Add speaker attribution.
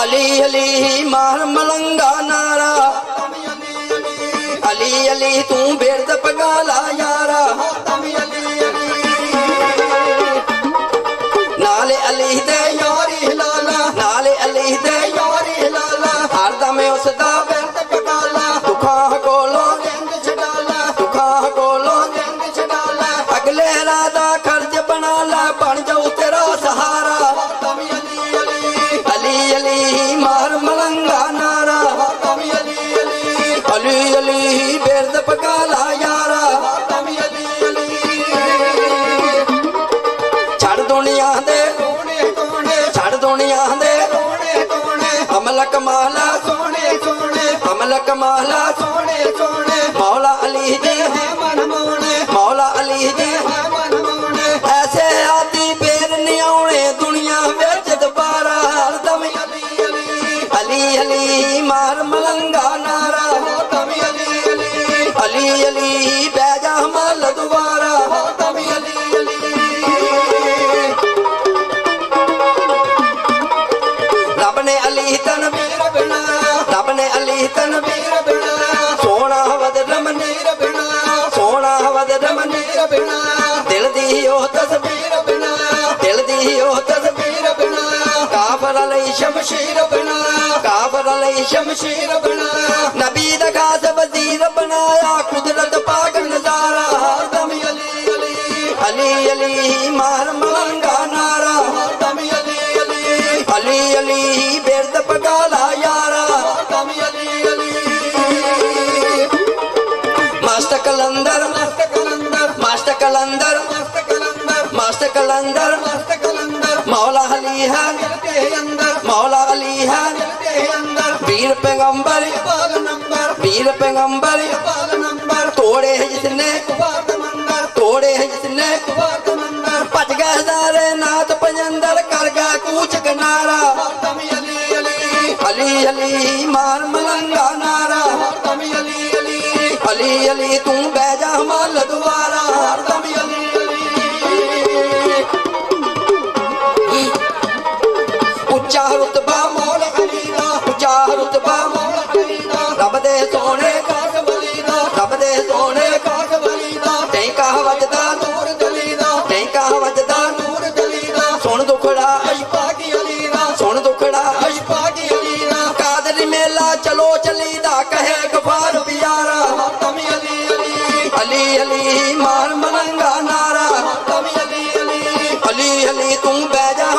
Speaker 1: अली अली मार मलंगा नारा, अली अली तू बेर्द पगाला यारा, नाले अली दे यारी हिलाला, नाले अली दे यारी हिलाला, हरदम उसदा बेर्द पगाला, दुखा कोलो जंग छडाला, दुखा कोलो जंग छडाला, अगले रादा खर्च बनाला, बन जाऊ तेरा सहारा। अली अली मार मलंगा नारा, अली अली बेर्द पगाला यारा, छड़ दुनिया दे छड़ दुनिया दे अमल कमाला सोने सोने, अमल कमाला सोने सोने, मौला अली दे मौला अली दे ऐसे आदि बेर नहीं आने दुनिया विच दोबारा। अली अली मार मलंगा नारा, अली अली बैजा मल दोबारा। रब ने अली तनवीर बनाया, रब ने अली तनवीर बनाया, सोना वद रमनीर बनाया, सोना वद रमनीर बनाया, दिल दी ओ तस्वीर बनाया, दिल दी ओ तस्वीर बनाया, काफर अलई शमशीर बनाया, काफर अलई शमशीर बनाया, नबी दा खास वजीर बनाया, कुदरत पाक नजारा। अली अली मार मलंगा नारा, अली अली बेर्द पगाला यारा, मस्त कलंदर मस्त कलंदर मस्त कलंदर मस्त कलंदर मौला अली है मौला अली है, वीर पैगंबर वीर पैगंबर, तोड़े है जिसने तोड़े है जिसने, भज गए सारे नाथ पंजंदर, कर गया कूच किनारा। अली अली मार मलंगा नारा, अली अली तू बैजा मल दोबारा। उच्चा रुतबा मौला अली दा, उच्चा रुतबा मौला अली दा, रब दे सोने कास वली दा, रब दे सोने कास वली दा, टैंका वजदा नूर जली दा, टैंका वजदा नूर जली दा, सुन दुखड़ा अशफा की अली दा, सुन दुखड़ा अशफा की अली दा, कादरी मेला चलो चली दा, कहे गफार प्यारा। अली अली मार मलंगा नारा, अली अली तू बैजा